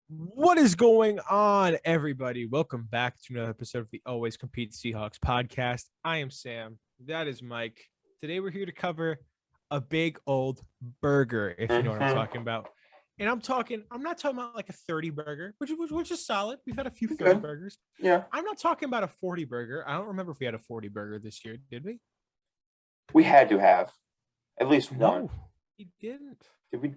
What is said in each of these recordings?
What is going on, everybody? Welcome back to another episode of the Always Compete Seahawks podcast. I am Sam. That is Mike. Today we're here to cover a big old burger, if you know what I'm talking about. And I'm not talking about like a 30 burger, which is solid. We've had a few 30 Good. burgers. Yeah. I'm not talking about a 40 burger. I don't remember if we had a 40 burger this year, did we? We had to have at least one. No, we didn't. Did we?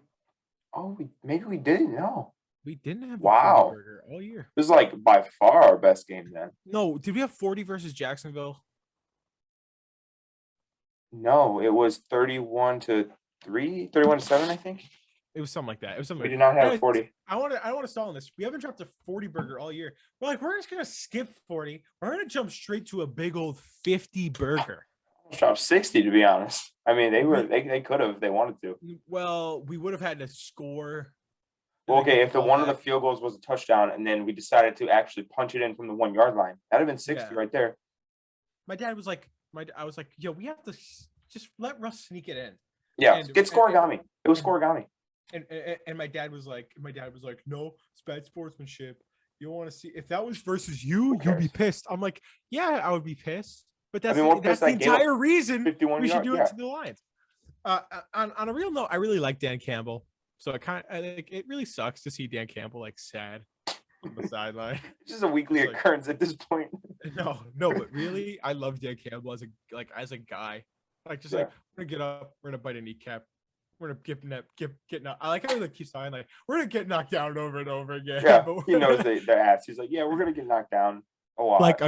Oh, maybe we didn't. No. We didn't have a 40 Wow. burger all year. It was like by far our best game then. No, did we have 40 versus Jacksonville? No, it was 31-3, 31-7, I think. It was something like that. It was something. We did not have 40. I want to stall on this. We haven't dropped a 40 burger all year. We're just gonna skip 40. We're gonna jump straight to a big old 50 burger. Dropped 60 to be honest. I mean, they could have if they wanted to. Well, we would have had to score. Well, okay, if one of the field goals was a touchdown and then we decided to actually punch it in from the 1 yard line, that'd have been 60 right there. My dad was like, I was like, yo, we have to just let Russ sneak it in. Yeah, get scoregami. It was scoregami. And my dad was like, no, it's bad sportsmanship. You don't want to see if that was versus you, you'd be pissed. I'm like, yeah, I would be pissed. But that's the entire reason we should do it to the Lions. On a real note, I really like Dan Campbell. So it really sucks to see Dan Campbell like sad on the sideline. It's just a weekly occurrence at this point. No, but really, I love Dan Campbell as a guy. Like we're gonna get up, we're gonna bite a kneecap, we're gonna get knocked. I like how he keeps saying like we're gonna get knocked down over and over again. Yeah, he knows their ass. He's like, yeah, we're gonna get knocked down a lot. Like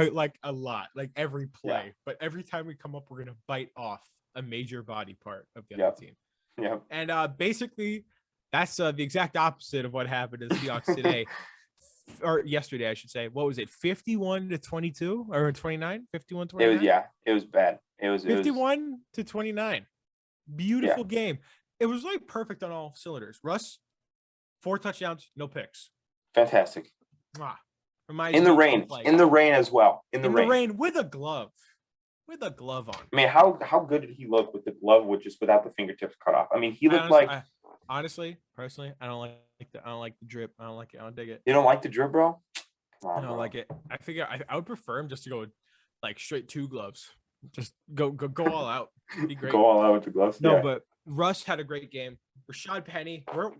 a lot, like every play. Yeah. But every time we come up, we're gonna bite off a major body part of the other team. Yeah. And basically, that's the exact opposite of what happened to the Seahawks today. Or yesterday, I should say. What was it? 51-22 or 29? 51-29? It was bad. It was 51-29. Beautiful game. It was like perfect on all cylinders. Russ, 4 touchdowns, no picks. Fantastic. In the rain. In the rain as well. In the rain with a glove. With a glove on. I mean, how good did he look with the glove without the fingertips cut off? I mean, he looked honestly, personally, I don't like the drip. I don't like it. I don't dig it. You don't like the drip, bro? I don't like it. I figure I would prefer him just to go like straight 2 gloves. Just go all out. It'd be great. Go all out with the gloves. No, but Russ had a great game. Rashad Penny, we're not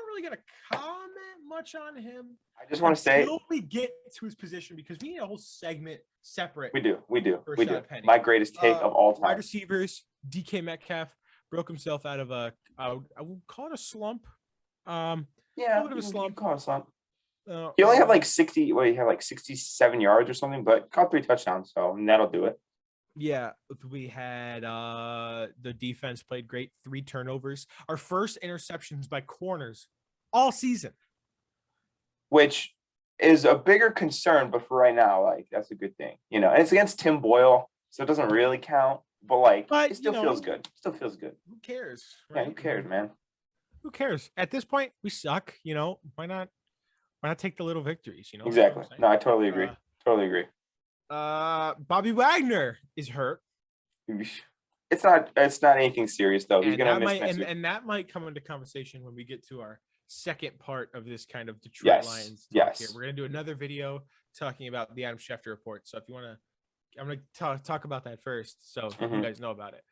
really gonna comment much on him. I just want to say until we get to his position because we need a whole segment separate. We do. Penny. My greatest take of all time. Wide receivers, DK Metcalf broke himself out of I would call it a slump. A little bit of a slump. Call it a slump. He only had like 60. Well, he had like 67 yards or something, but caught 3 touchdowns, so that'll do it. Yeah, we had the defense played great. 3 turnovers. Our first interceptions by corners all season, which is a bigger concern. But for right now, like that's a good thing, And it's against Tim Boyle, so it doesn't really count. But it still feels good. Still feels good. Who cares? Right? Yeah, who cares, man? Who cares? At this point, we suck. Why not take the little victories? Exactly. No, I totally agree. Bobby Wagner is hurt. It's not anything serious though. He's gonna miss next week. And that might come into conversation when we get to our second part of this kind of Detroit Lions talk here. We're gonna do another video talking about the Adam Schefter report. So if you want to, I'm gonna talk about that first, so you guys know about it.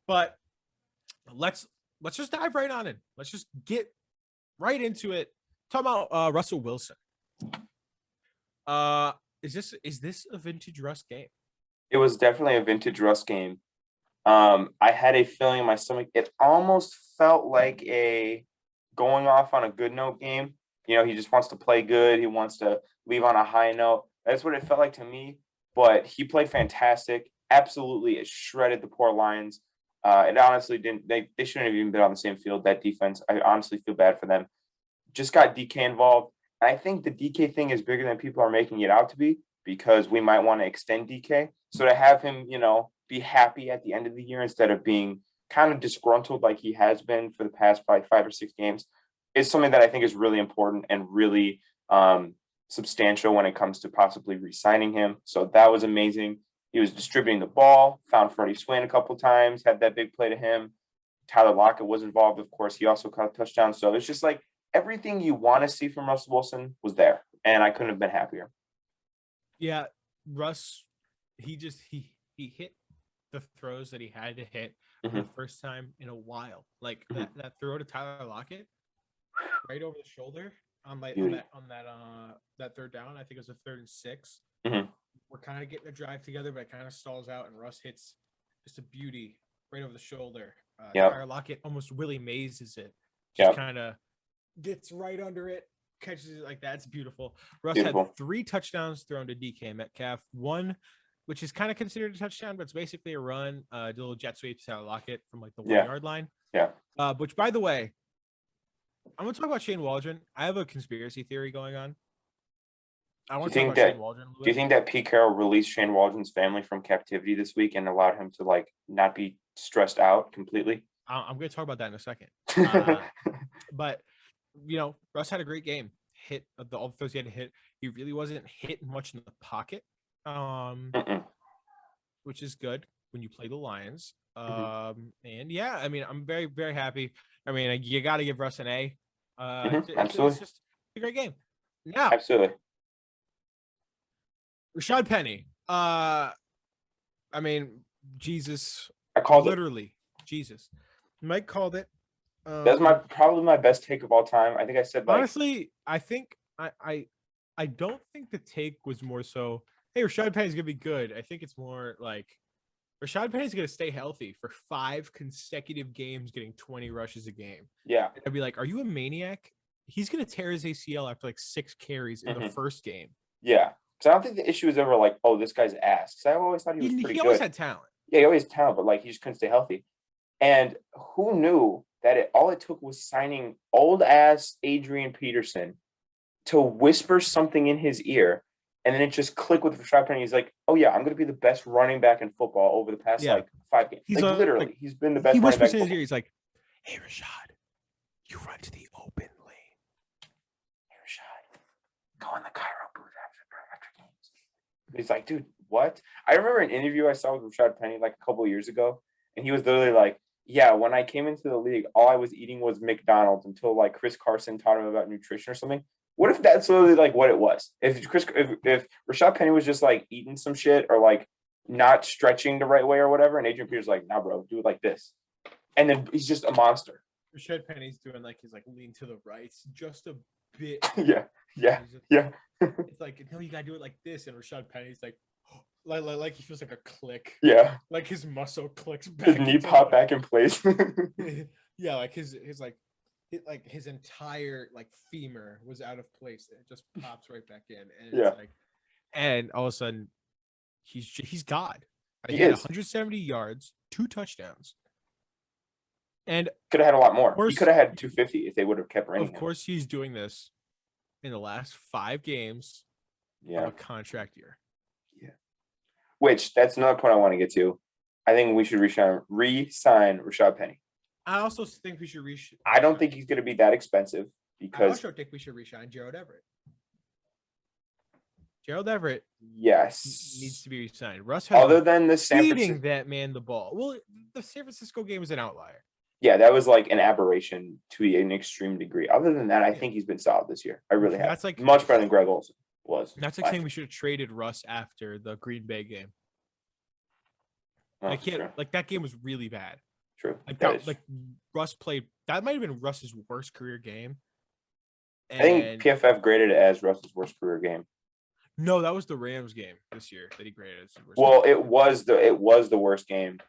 But let's just dive right on in. Let's just get right into it. Talk about Russell Wilson. Is this a vintage Russ game? It was definitely a vintage Russ game. I had a feeling in my stomach. It almost felt like a going off on a good note game. He just wants to play good. He wants to leave on a high note. That's what it felt like to me. But he played fantastic. Absolutely, it shredded the poor Lions. It honestly didn't. They shouldn't have even been on the same field. That defense, I honestly feel bad for them. Just got DK involved. And I think the DK thing is bigger than people are making it out to be because we might want to extend DK. So to have him, be happy at the end of the year instead of being kind of disgruntled like he has been for the past probably 5 or 6 games is something that I think is really important and really substantial when it comes to possibly re-signing him. So that was amazing. He was distributing the ball, found Freddie Swain a couple times, had that big play to him. Tyler Lockett was involved, of course. He also caught a touchdown. So it's just like everything you want to see from Russell Wilson was there, and I couldn't have been happier. Yeah, Russ, he hit the throws that he had to hit for the first time in a while. Like that throw to Tyler Lockett right over the shoulder on that third down. I think it was a 3rd and 6. We're kind of getting a drive together, but it kind of stalls out, and Russ hits just a beauty right over the shoulder. Tyler Lockett almost Willie Mazes it. Just kind of gets right under it, catches it like that. It's beautiful. Russ had 3 touchdowns thrown to DK Metcalf. One, which is kind of considered a touchdown, but it's basically a run. Did a little jet sweep to Tyler Lockett from like the 1-yard line. Which, by the way, I'm going to talk about Shane Waldron. I have a conspiracy theory going on. I want to talk about Shane Waldron a little bit. Do you think that Pete Carroll released Shane Waldron's family from captivity this week and allowed him to like not be stressed out completely? I'm going to talk about that in a second. But, Russ had a great game. Hit all the throws he had to hit. He really wasn't hit much in the pocket, which is good when you play the Lions. And yeah, I mean, I'm very, very happy. I mean, you got to give Russ an A. Absolutely. It's just a great game. Now, absolutely. Rashad Penny. I mean, Jesus. I called literally Jesus. Mike called it. That's probably my best take of all time. I think I said honestly, I think I don't think the take was more so, hey, Rashad Penny's gonna be good. I think it's more like Rashad Penny's gonna stay healthy for 5 consecutive games, getting 20 rushes a game. Yeah. I'd be like, are you a maniac? He's gonna tear his ACL after like 6 carries in the first game. Yeah. So I don't think the issue is ever like, oh, this guy's ass. Because I always thought he was pretty good. He always had talent. Yeah, he always had talent, but like he just couldn't stay healthy. And who knew that all it took was signing old ass Adrian Peterson to whisper something in his ear, and then it just clicked with Rashad Penny. He's like, "Oh yeah, I'm going to be the best running back in football over the past like 5 games." He's like, literally, he's been the best. He running back whispers in his ear. He's like, "Hey Rashad, you run to the open lane. Hey Rashad, go in the Cairo booth after games." He's like, "Dude, what?" I remember an interview I saw with Rashad Penny like a couple of years ago, and he was literally like, yeah, when I came into the league, all I was eating was McDonald's until like Chris Carson taught him about nutrition or something. What if that's literally like what it was? If Rashad Penny was just like eating some shit or like not stretching the right way or whatever, and Adrian Peterson's like, nah, bro, do it like this. And then he's just a monster. Rashad Penny's doing like his like lean to the right just a bit. Yeah. It's like, no, you gotta do it like this. And Rashad Penny's like he feels like a click. Yeah. Like his muscle clicks back. His knee popped back in place. Yeah, like his entire like femur was out of place. It just pops right back in. And it's like, and all of a sudden he's God. He had 170 yards, 2 touchdowns. And could have had a lot more. He could have had 250 if they would have kept running. Of course, he's doing this in the last 5 games of a contract year. Yeah. Which, that's another point I want to get to. I think we should re-sign Rashad Penny. I also think we should I don't think he's going to be that expensive because I also think we should re-sign Gerald Everett. Gerald Everett, yes, needs to be re-signed. Russ has other than the San Francisco that man the ball. Well, the San Francisco game was an outlier. Yeah, that was like an aberration to an extreme degree. Other than that, I think he's been solid this year. I really have. That's like much better than Greg Olsen was. That's like saying we should have traded Russ after the Green Bay game. I can't like that game was really bad. True. Like Russ played. That might have been Russ's worst career game. And I think PFF graded it as Russ's worst career game. No, that was the Rams game this year that he graded as the worst. Well, game. it was the worst game,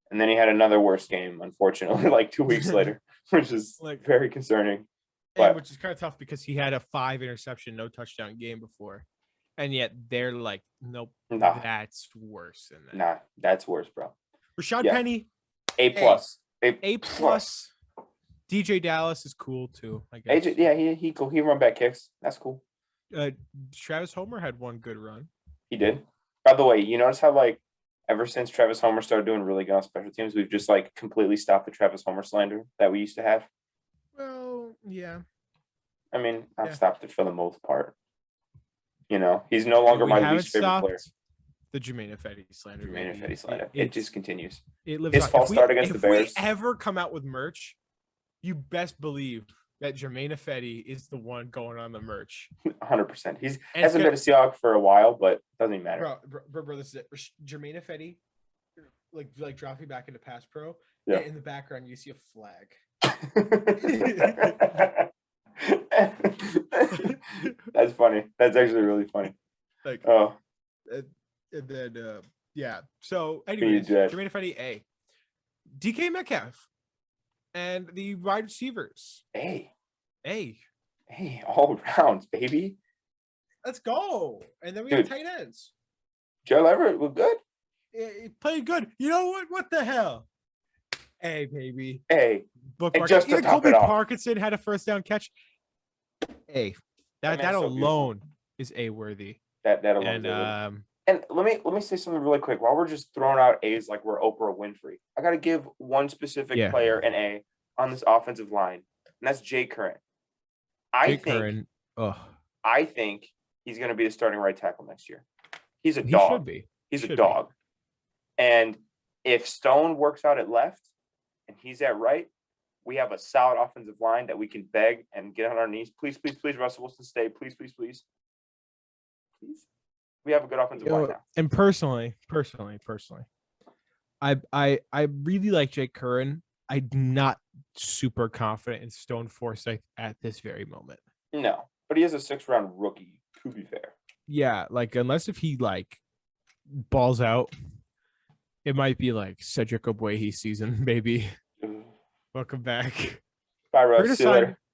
and then he had another worst game, unfortunately, like 2 weeks later, which is like very concerning. But which is kind of tough because he had a 5 interception, no touchdown game before, and yet they're like, nope, that's worse than that. Nah, that's worse, bro. Rashad Penny, A+. A+. DJ Dallas is cool too, I guess. He cool. He run back kicks. That's cool. Travis Homer had one good run. He did. By the way, you notice how like ever since Travis Homer started doing really good on special teams, we've just like completely stopped the Travis Homer slander that we used to have. Well, yeah. I mean, I've stopped it for the most part. You know, he's no longer my least favorite player. The Jermaine Ifedi slander. Jermaine Ifedi slander. It just continues. It lives His on. false start against the Bears. If we ever come out with merch, you best believe that Jermaine Ifedi is the one going on the merch. 100%. He hasn't been a Seahawk for a while, but doesn't even matter. Bro, this is it. Jermaine Ifedi, like dropping back into pass pro. Yeah. In the background, you see a flag. That's funny. That's actually really funny. Like, oh, and then yeah. So, anyways, Jermaine Ifedi, A, DK Metcalf, and the wide receivers, A, A, all rounds, baby. Let's go. And then we have tight ends. Joe Everett was good. He played good. You know what? What the hell? A, baby. A. Bookmark. Even Colby Parkinson had a first down catch. A. That alone is A worthy. That alone. And let me say something really quick. While we're just throwing out A's like we're Oprah Winfrey, I got to give one specific player an A on this offensive line, and that's Jay Curran. I think he's going to be the starting right tackle next year. He's a dog. He should be. He's a dog. And if Stone works out at left and he's at right, we have a solid offensive line that we can beg and get on our knees. Please, please, please, Russell Wilson, stay. Please, please, please. Please. We have a good offensive line now. And personally, I really like Jake Curran. I'm not super confident in Stone Forsythe at this very moment. No, but he is a 6th-round rookie, to be fair. Yeah, like unless if he like balls out, it might be like Cedric Ogbuehi season, maybe. Welcome back. Bye, Russ.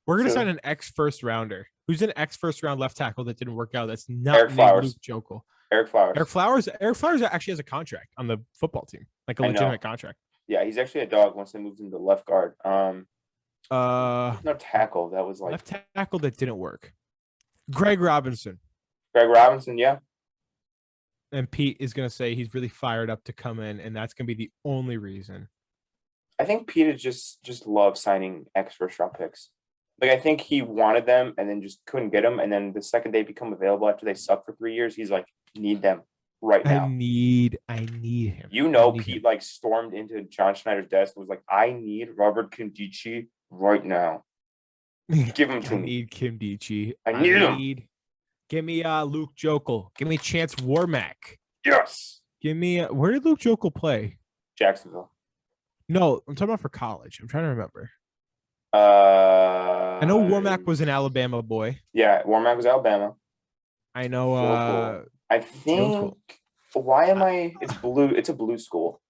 We're gonna sign an ex-first rounder. Who's an ex-first round left tackle that didn't work out? That's not Eric Flowers. Luke Jokel. Eric Flowers actually has a contract on the football team, like a legitimate contract. Yeah, he's actually a dog once they moved him to left guard. No tackle. That was like left tackle that didn't work. Greg Robinson, yeah. And Pete is gonna say he's really fired up to come in, and that's gonna be the only reason. I think Pete just loves signing ex-first-round picks. Like, I think he wanted them and then just couldn't get them. And then the second they become available after they suck for 3 years, he's like, need them right now. I need him. You know, Pete like stormed into John Schneider's desk and was like, I need Robert Kimdichie right now. Give him to me. I need Kimdichie. I need him. Give me Luke Jokel. Give me Chance Warmack. Yes. Give me where did Luke Jokel play? Jacksonville. No, I'm talking about for college. I'm trying to remember. I know Warmack was an Alabama boy. Yeah, Warmack was Alabama. I know. I think. Why am I? It's blue. It's a blue school.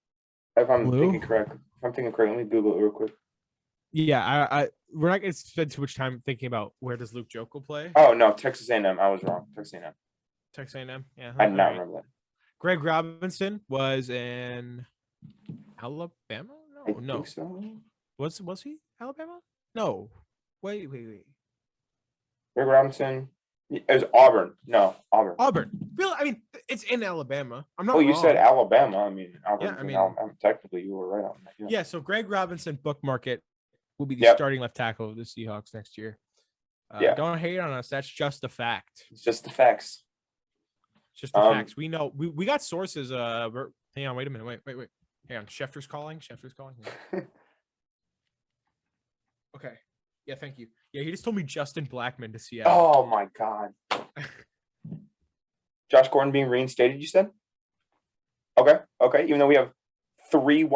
If I'm thinking correct. Let me Google it real quick. Yeah, we're not going to spend too much time thinking about where does Luke Jokel play. Oh no, Texas A&M. I was wrong. Texas A&M. Yeah, I did not remember that. Greg Robinson was in Alabama. I think so. Was he Alabama? No. Wait. Greg Robinson. It was Auburn. No, Auburn. Auburn. Really? I mean, it's in Alabama. I'm not. Oh, you said Alabama. I mean, Auburn. Yeah, technically, you were right on that. Yeah. So Greg Robinson, bookmark it, will be the starting left tackle of the Seahawks next year. Don't hate on us. That's just a fact. It's just the facts. Just the facts. We know. We got sources. Hang on. Wait a minute. Wait. Hang on. Schefter's calling. Okay. Yeah, thank you. Yeah, he just told me Justin Blackmon to Seattle. Oh my God. Josh Gordon being reinstated, you said? Okay. Even though we have 3 elite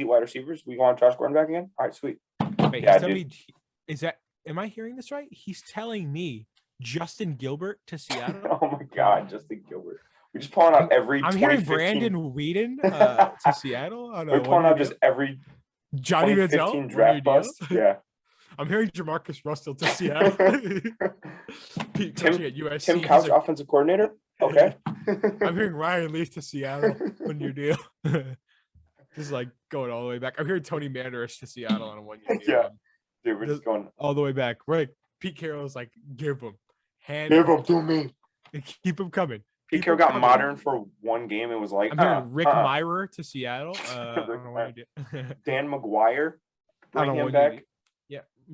wide receivers, we want Josh Gordon back again? All right, sweet. Wait, yeah, am I hearing this right? He's telling me Justin Gilbert to Seattle? Oh my God, Justin Gilbert. We're just pulling out every I'm hearing Brandon Whedon to Seattle. We're pulling out just every Johnny Manziel draft bust. Yeah. I'm hearing Jamarcus Russell to Seattle. Tim Couch, offensive coordinator. Okay. I'm hearing Ryan Leaf to Seattle. One year deal. This is like going all the way back. I'm hearing Tony Mandarich to Seattle on a 1-year deal. Yeah, dude, we're just going all the way back. We're like Pete Carroll's like, give him to me. Keep him coming. Pete Carroll got modern for 1 game. It was like I'm hearing Rick Myrer to Seattle. Dan McGuire. Bring him back.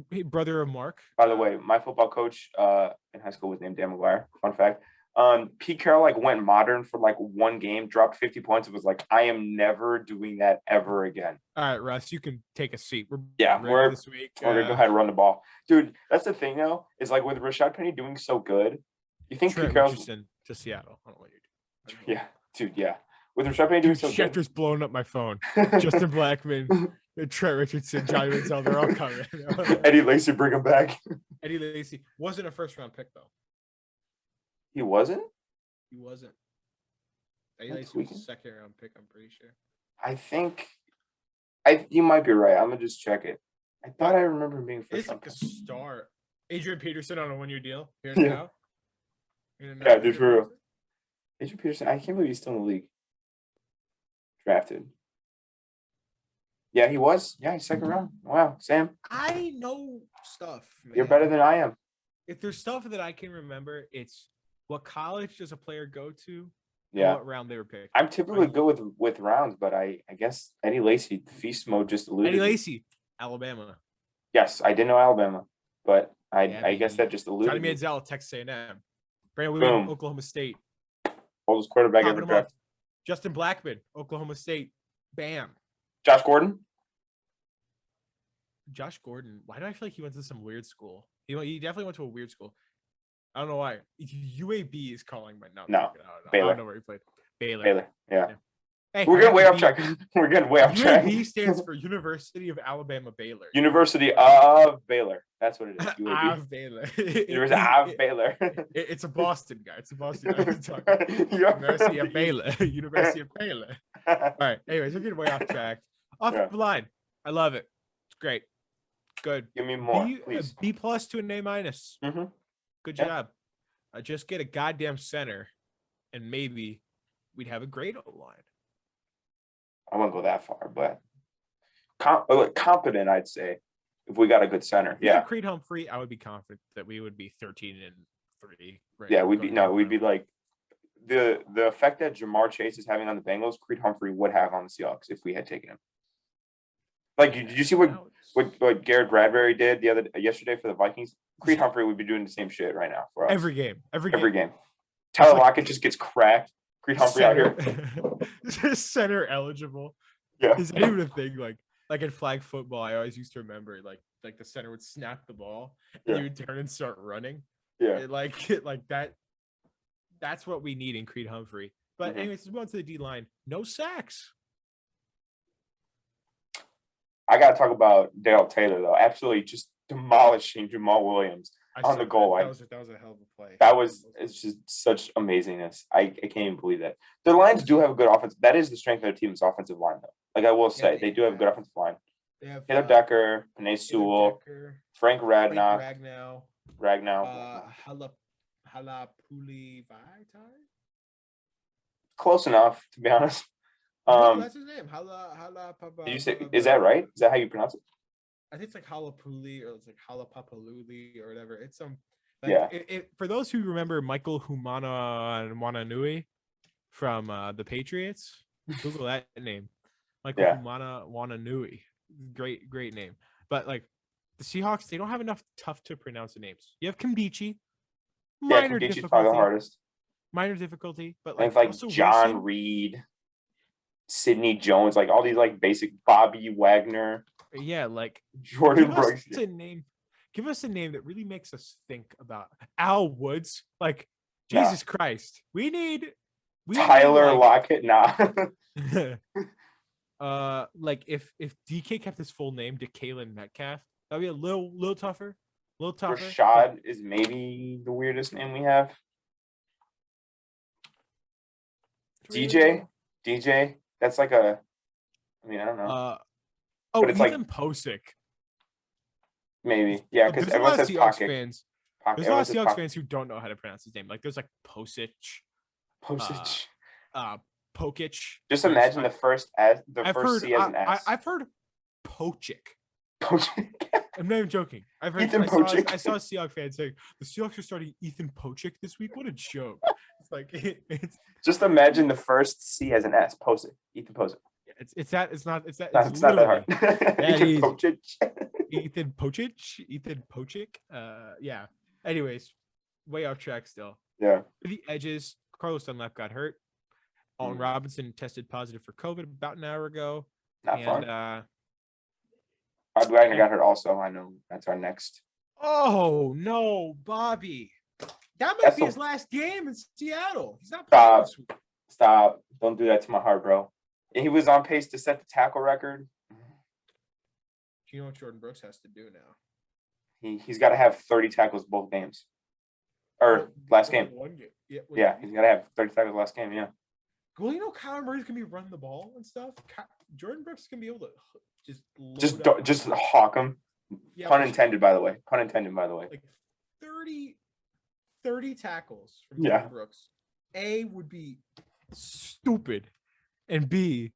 Hey, brother of Mark. By the way, my football coach in high school was named Dan McGuire. Fun fact. Pete Carroll like went modern for like one game, dropped 50 points. It was like, I am never doing that ever again. All right, Russ, you can take a seat. We're this week. We're gonna go ahead and run the ball, dude. That's the thing though, is like with Rashad Penny doing so good, you think Trent Pete Carroll's Richardson to Seattle. I don't know what you're doing. Yeah, dude. Yeah, with Rashad Penny doing so good. Schefter's blowing up my phone. Justin Blackman, Trent Richardson, Johnny Manziel, they're all coming. Eddie Lacy, bring him back. Eddie Lacy wasn't a first-round pick though. He wasn't. He wasn't. Eddie Lacy was a second-round pick. I'm pretty sure. I think. You might be right. I'm gonna just check it. I thought I remember him being first. It's like a star. Adrian Peterson on a one-year deal. Here now. Yeah, dude, for real. Adrian Peterson. I can't believe he's still in the league. Drafted. Yeah, he was. Yeah, he's second round. Wow, Sam. I know stuff. Man. You're better than I am. If there's stuff that I can remember, it's what college does a player go to? Yeah. What round they were picked. I'm typically good with rounds, but I guess Eddie Lacy, feast mode just alluded. Eddie Lacy, Alabama. Yes, I didn't know Alabama, but I guess that just alluded. Johnny Manziel, Texas A&M. Brandon Williams, Oklahoma State. Oldest quarterback ever drafted. Justin Blackman, Oklahoma State. Bam. Josh Gordon. Why do I feel like he went to some weird school? He definitely went to a weird school. I don't know why. UAB is calling my number. No, Baylor. I don't know where he played. Baylor. Yeah. Hey, we're getting way off track. We're getting way off track. UAB stands for University of Alabama Baylor. University of Baylor. That's what it is. UAB. Of Baylor. University of Baylor. It's a Boston guy. It's a Boston guy. University of Baylor. University of Baylor. All right. Anyways, we're getting way off track. Off the line. I love it. It's great. Good. Give me more, please. B+ to an A-. Mm-hmm. Good job. Just get a goddamn center, and maybe we'd have a great O-line. I wouldn't go that far, but competent, I'd say, if we got a good center. Yeah. Creed Humphrey, I would be confident that we would be 13-3. Right, yeah, we'd be like the effect that Jamar Chase is having on the Bengals, Creed Humphrey would have on the Seahawks if we had taken him. Like, did you see what Garrett Bradbury did yesterday for the Vikings? Creed Humphrey would be doing the same shit right now for us. Every game. Tyler Lockett just gets cracked. Creed Humphrey out here. Center eligible. Yeah. Is that even a thing? Like in flag football, I always used to remember like the center would snap the ball and you would turn and start running. Yeah. Like that. That's what we need in Creed Humphrey. But anyways, let's move on to the D-line. No sacks. I got to talk about Dale Taylor, though. Absolutely just demolishing Jamal Williams on the goal line. That was a hell of a play. It's just such amazingness. I can't even believe that. The Lions do have a good offense. That is the strength of their team's offensive line, though. Like I will say, they do have a good offensive line. They have Taylor Decker, Panay Sewell, Frank Ragnow. Halapuli Vaitai? Close enough, to be honest. That's his name. Did you say? Is that right? Is that how you pronounce it? I think it's like Halapuli or it's like Halapapaluli or whatever. It's some. For those who remember Michael Humana Wananui from the Patriots, Google that name. Michael Humana Wananui. Great name. But like the Seahawks, they don't have enough tough to pronounce names. You have Kimdichie. Minor difficulty. Probably the hardest. Minor difficulty, but like John Wilson. Reed. Sidney Jones, like all these like basic Bobby Wagner. Yeah, like Jordan Brooks. Give us a name that really makes us think about Al Woods. Like Jesus Christ, we need Tyler Lockett. Nah. Like if DK kept his full name, DeKalen Metcalf, that'd be a little tougher. Rashad is maybe the weirdest name we have. DJ. That's like I don't know. But it's Ethan Posick. Maybe. Yeah, because everyone says Pocket. There's a lot of Seahawks fans who don't know how to pronounce his name. Like there's like Posic. Pokic. Just imagine the first C as an S. I've heard Pochick. Pochick. I'm not even joking. I've heard Ethan Pochick. I saw a Seahawks fan saying the Seahawks are starting Ethan Pochick this week. What a joke! It's like it's just imagine the first C as an S. Posick. Ethan Posick. It's not that hard. Ethan Pochick. Yeah. Anyways, way off track still. Yeah. For the edges, Carlos Dunlap got hurt. Alton Robinson tested positive for COVID about an hour ago. Not fun. Bobby Wagner got hurt also. I know that's our next. Oh no, Bobby! That might be his last game in Seattle. He's not playing this week. Stop! Don't do that to my heart, bro. He was on pace to set the tackle record. Do you know what Jordan Brooks has to do now? He's got to have 30 tackles both games, or last game. One game. Yeah, he's got to have 30 tackles last game. Yeah. Well, you know, Kyler Murray's gonna be running the ball and stuff. Jordan Brooks is gonna be able to just hawk him. Yeah, pun intended, by the way. Pun intended, by the way. Like 30 tackles from Jordan Brooks. A would be stupid, and B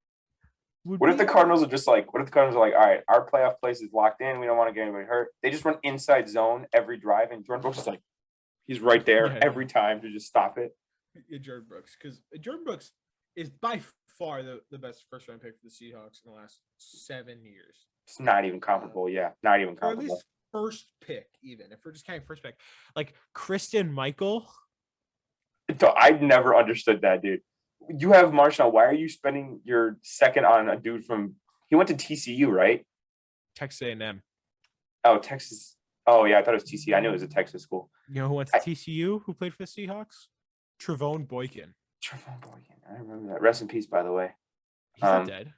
would. What if the Cardinals are just like? What if the Cardinals are like, all right, our playoff place is locked in. We don't want to get anybody hurt. They just run inside zone every drive, and Jordan Brooks is like, he's right there every time to just stop it. Yeah, Jordan Brooks, because Jordan Brooks is by far the best first round pick for the Seahawks in the last 7 years. It's not even comparable. Yeah, not even comparable. Or at least first pick, even if we're just counting first pick, like Christian Michael. I never understood that, dude. You have Marshawn. Why are you spending your second on a dude from? He went to TCU, right? Texas A&M. Oh, Texas. Oh yeah, I thought it was TCU. I knew it was a Texas school. You know who went to TCU? Who played for the Seahawks? Trevone Boykin. I remember that. Rest in peace, by the way. He's not dead.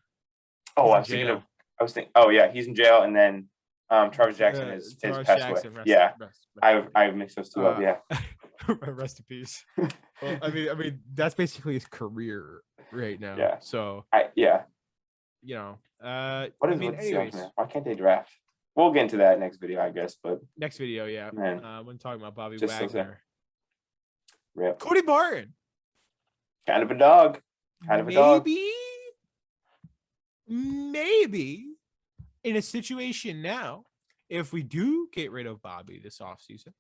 Oh, I was thinking. Oh yeah, he's in jail, and then Travis Jackson is passed away. I've mixed those two up. Yeah. Rest in peace. Well, I mean, that's basically his career right now. Yeah. So. You know. Anyways, why can't they draft? We'll get into that next video, I guess. But next video, yeah. Man. When talking about Bobby Wagner. Rip. Cody Barton. Kind of a dog. Maybe in a situation now, if we do get rid of Bobby this offseason,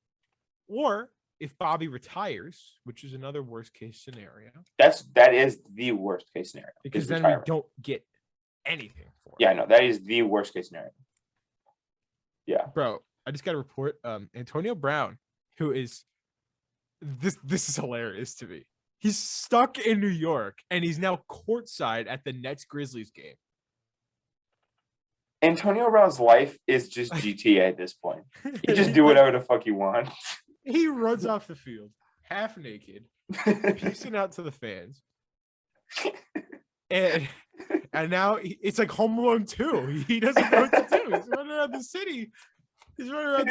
or if Bobby retires, which is another worst case scenario. That is the worst case scenario. Because then we don't get anything for it. Yeah, no, that is the worst case scenario. Yeah. Bro, I just got a report. Antonio Brown, who is this is hilarious to me. He's stuck in New York and he's now courtside at the Nets Grizzlies game. Antonio Brown's life is just GTA at this point. You just do whatever the fuck you want. He runs off the field half naked, peacing out to the fans. And now it's like Home Alone 2. He doesn't know what to do. He's running around the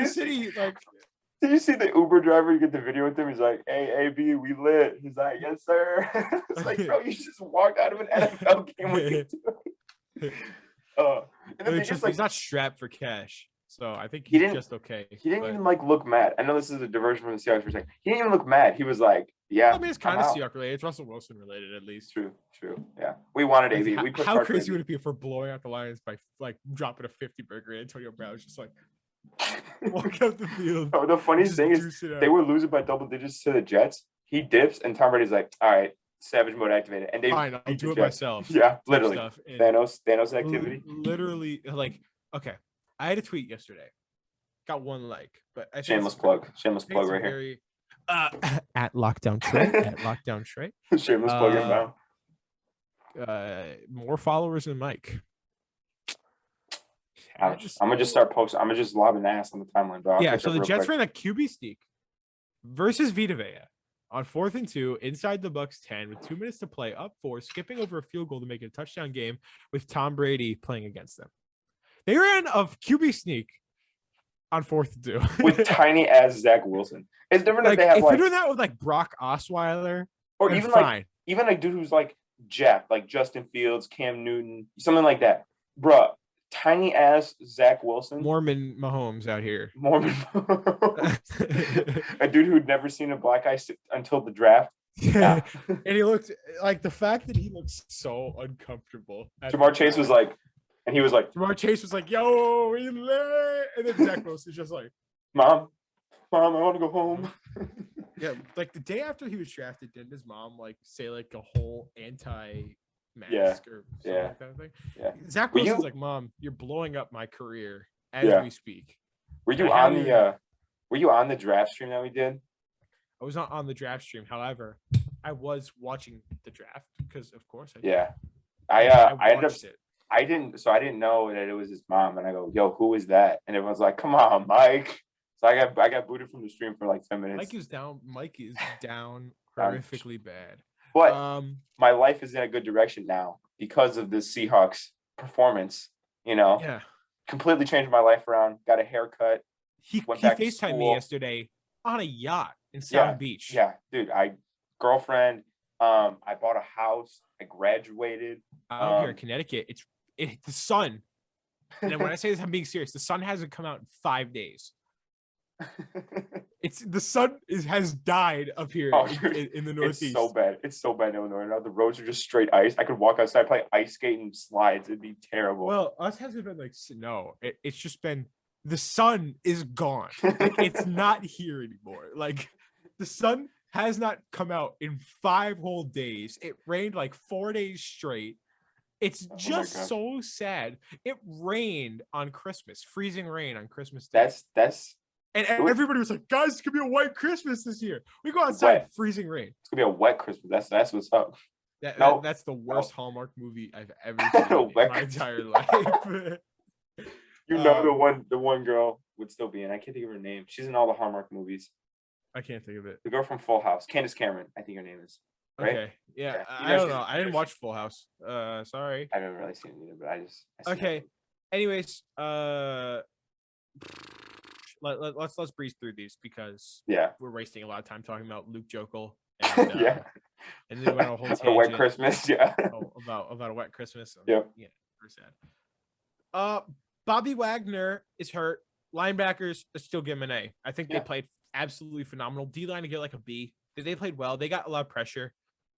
city. Like. Did you see the Uber driver? You get the video with him. He's like, "Hey, AB, we lit." He's like, "Yes, sir." It's like, bro, you just walked out of an NFL game with you. He's not strapped for cash, so I think he's just okay. He didn't even look mad. I know this is a diversion from the Seahawks for a second. He didn't even look mad. He was like, "Yeah." I mean, it's kind of Seahawks related. It's Russell Wilson related, at least. True. Yeah, we wanted AB. How crazy would it be if we're blowing out the Lions by dropping a 50 burger? And Antonio Brown was just walk out the field. Oh, the funniest thing is they were losing by double digits to the Jets. He dips, and Tom Brady's like, "All right, Savage mode activated." And I'll do it myself. Yeah, literally. Thanos activity. Literally, okay. I had a tweet yesterday. Got one like, but I shameless plug right here. At Lockdown Trey. Shameless plug inbound. More followers than Mike. I'm gonna just start posting. I'm gonna just lob an ass on the timeline, bro. Yeah, so the Jets ran a QB sneak versus Vita Vea on 4th and 2 inside the Bucs 10 with 2 minutes to play, up 4, skipping over a field goal to make it a touchdown game with Tom Brady playing against them. They ran a QB sneak on 4th and 2 with tiny ass Zach Wilson. It's different if they have if you're doing that with Brock Osweiler, or even a dude who's jacked, like Justin Fields, Cam Newton, something like that, bro. Tiny ass Zach Wilson. Mormon Mahomes out here. A dude who'd never seen a black eye until the draft. Yeah. And he looked the fact that he looks so uncomfortable. Jamar Chase was like, "Yo, we lit." And then Zach Wilson's just like, Mom, I want to go home. Yeah, the day after he was drafted, didn't his mom say a whole anti-mask or something like that thing? Yeah. Zach Wilson's like, "Mom, you're blowing up my career as we speak." Were you on the draft stream that we did? I was not on the draft stream. However, I was watching the draft because, of course, I did. Yeah. I ended up. I didn't know that it was his mom, and I go, "Yo, who is that?" And everyone's like, "Come on, Mike." So I got booted from the stream for like 10 minutes. Mike is down horrifically bad. But my life is in a good direction now because of the Seahawks performance. Yeah, completely changed my life around. Got a haircut. He FaceTimed me yesterday on a yacht in South Beach. Yeah, dude. Girlfriend. I bought a house. I graduated. Out here in Connecticut, it's the sun. And when I say this, I'm being serious. The sun hasn't come out in 5 days. The sun has died up here in the Northeast. It's so bad. It's so bad in Illinois now. The roads are just straight ice. I could walk outside, play ice skate and slides. It'd be terrible. Well, us hasn't been like snow. It's just been the sun is gone. Like, it's not here anymore. Like the sun has not come out in 5 whole days. It rained like 4 days straight. It's just so sad. It rained on Christmas, freezing rain on Christmas Day. And everybody was like, guys, it's gonna be a white Christmas this year. We go outside, freezing rain. It's gonna be a wet Christmas. That's what's up. That's the worst Hallmark movie I've ever seen in my entire life. The one girl would still be in. I can't think of her name. She's in all the Hallmark movies. I can't think of it. The girl from Full House, Candace Cameron, I think her name is. Right? Okay. Yeah. I don't know. I didn't watch Full House. Sorry. I haven't really seen it either, but I okay. Anyways, let's breeze through these because we're wasting a lot of time talking about Luke Jokel. And, and then we went on a whole tangent. A wet Christmas, about a wet Christmas. Yeah. Very sad. Bobby Wagner is hurt. Linebackers still give him an A. I think they played absolutely phenomenal. D-line to get like a B. They played well. They got a lot of pressure,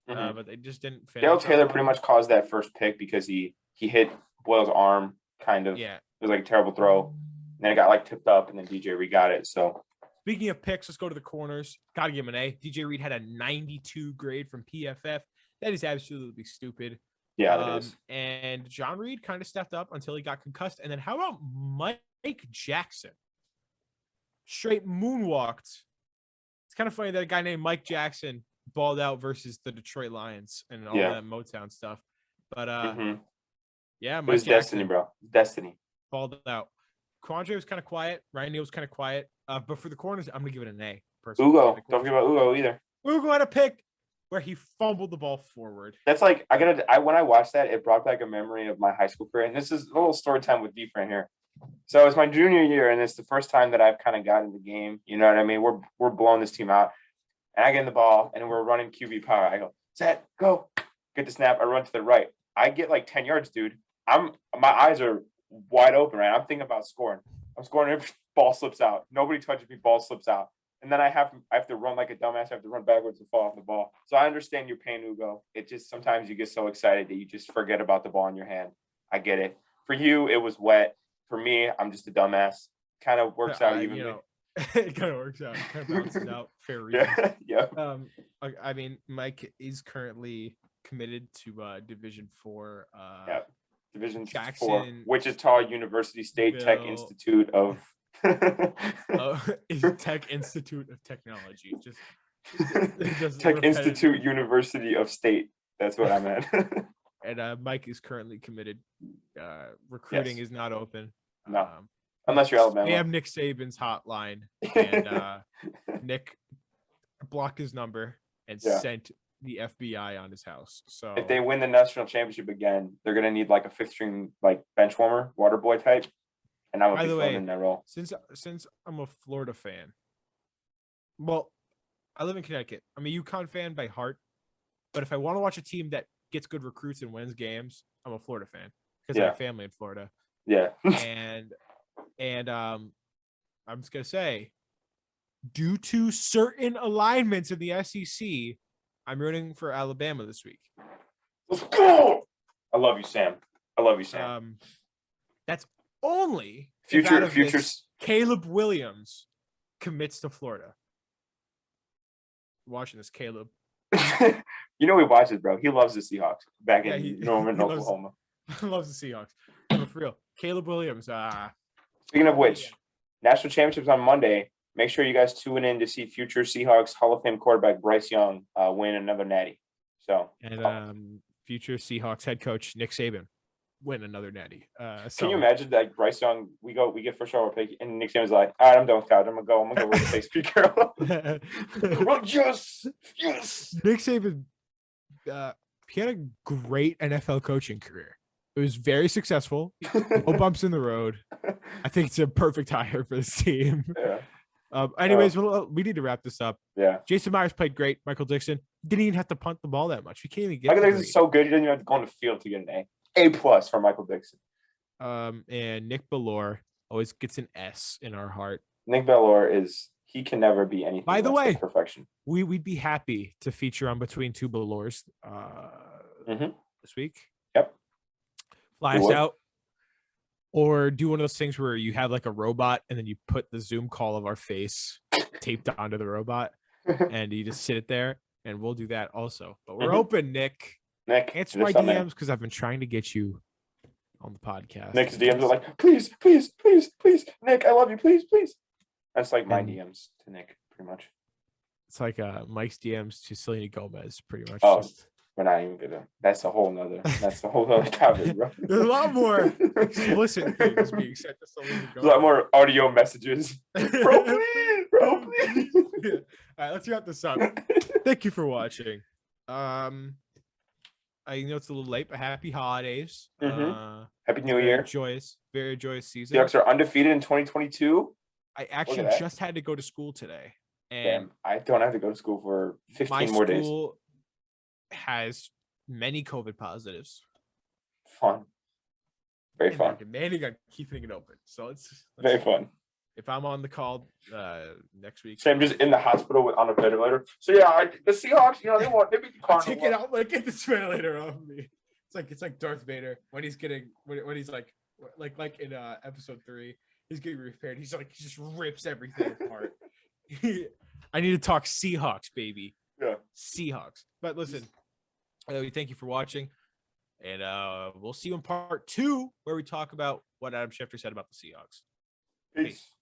but they just didn't finish. Dale Taylor pretty much caused that first pick because he hit Boyle's arm, kind of. Yeah. It was like a terrible throw. And then it got like tipped up, and then DJ Reed got it. So speaking of picks, let's go to the corners. Got to give him an A. DJ Reed had a 92 grade from PFF. That is absolutely stupid. Yeah, that is. And John Reed kind of stepped up until he got concussed. And then how about Mike Jackson? Straight moonwalked. It's kind of funny that a guy named Mike Jackson balled out versus the Detroit Lions and all that Motown stuff. But Mike it was Jackson, destiny, bro. Destiny. Balled out. Quandre was kind of quiet. Ryan Neal was kind of quiet. But for the corners, I'm gonna give it an A. Personally. Ugo, don't forget about Ugo either. Ugo had a pick where he fumbled the ball forward. That's like when I watched that, it brought back a memory of my high school career. And this is a little story time with D-Fran here. So it's my junior year, and it's the first time that I've kind of gotten the game. You know what I mean? We're blowing this team out, and I get in the ball, and we're running QB power. I go, set, go, get the snap. I run to the right. I get like 10 yards, dude. My eyes are wide open, right? I'm thinking about scoring. I'm scoring. Ball slips out. Nobody touches me. Ball slips out, and then I have to run like a dumbass. I have to run backwards and fall off the ball. So I understand your pain, Ugo. It just sometimes you get so excited that you just forget about the ball in your hand. I get it. For you, it was wet. For me, I'm just a dumbass. Kind of works out evenly. It kind of works out. It kind of balances out. Fair reason. Yeah. I mean, Mike is currently committed to Division 4. Division Jackson, 4, Wichita University State Tech Institute of Tech Institute of Technology. Just Tech Institute University of State. That's what I meant. And Mike is currently committed. Recruiting is not open. No, unless you're Alabama. We have Nick Saban's hotline, and Nick blocked his number and sent the FBI on his house. So if they win the national championship again, they're gonna need like a 5th string like bench warmer, water boy type, and I'm gonna be filling in that role. Since I'm a Florida fan, well, I live in Connecticut. I'm a UConn fan by heart, but if I want to watch a team that gets good recruits and wins games, I'm a Florida fan because I have family in Florida. Yeah, and I'm just gonna say, due to certain alignments in the SEC, I'm rooting for Alabama this week. Let's go! I love you, Sam. That's only futures. Caleb Williams commits to Florida. Watching this, Caleb. You know he watches, bro. He loves the Seahawks back in Norman, Oklahoma. Loves the Seahawks. But for real, Caleb Williams. Speaking of which, national championships on Monday. make sure you guys tune in to see future Seahawks Hall of Fame quarterback Bryce Young win another natty. So and future Seahawks head coach Nick Saban win another natty. Can you imagine that Bryce Young? We get first overall pick, and Nick Saban's like, "All right, I'm done with college. I'm gonna go work at Pete Carroll." Yes. Nick Saban, he had a great NFL coaching career. It was very successful. No bumps in the road. I think it's a perfect hire for this team. Yeah. Anyways, we need to wrap this up. Yeah. Jason Myers played great. Michael Dixon didn't even have to punt the ball that much. We can't even get. Michael Dixon's so good. He didn't even have to go on the field to get an A+ for Michael Dixon. And Nick Bellore always gets an S in our heart. Nick Bellore he can never be anything. By the way, perfection. We'd be happy to feature on Between Two Bellores this week. Yep. Fly us out. Or do one of those things where you have like a robot and then you put the Zoom call of our face taped onto the robot and you just sit it there, and we'll do that also. But we're open, Nick. Answer my DMs because I've been trying to get you on the podcast. Nick's DMs are like, please, please, please, please, Nick, I love you, please, please. That's like my DMs to Nick, pretty much. It's like Mike's DMs to Selena Gomez, pretty much. Oh, we're not even gonna. That's a whole nother topic, bro. There's a lot more explicit things being said to Selena Gomez. A lot more audio messages. Bro, please, bro, please. Yeah. All right, let's wrap this up. Thank you for watching. I know it's a little late, but happy holidays. Happy New Year. Very joyous season. Seahawks are undefeated in 2022. I actually just had to go to school today. And damn, I don't have to go to school for 15 more days. My school has many COVID positives. Fun. Very fun. Demanding on keeping it open. So it's very fun. If I'm on the call next week, Sam just in the hospital on a ventilator. So yeah, the Seahawks, they beat the Cardinals. Take it out, like get this ventilator off me. It's like Darth Vader when he's when he's like in episode 3, he's getting repaired. He just rips everything apart. I need to talk Seahawks, baby. Yeah, Seahawks. But listen, we thank you for watching, and we'll see you in part 2 where we talk about what Adam Schefter said about the Seahawks. Peace.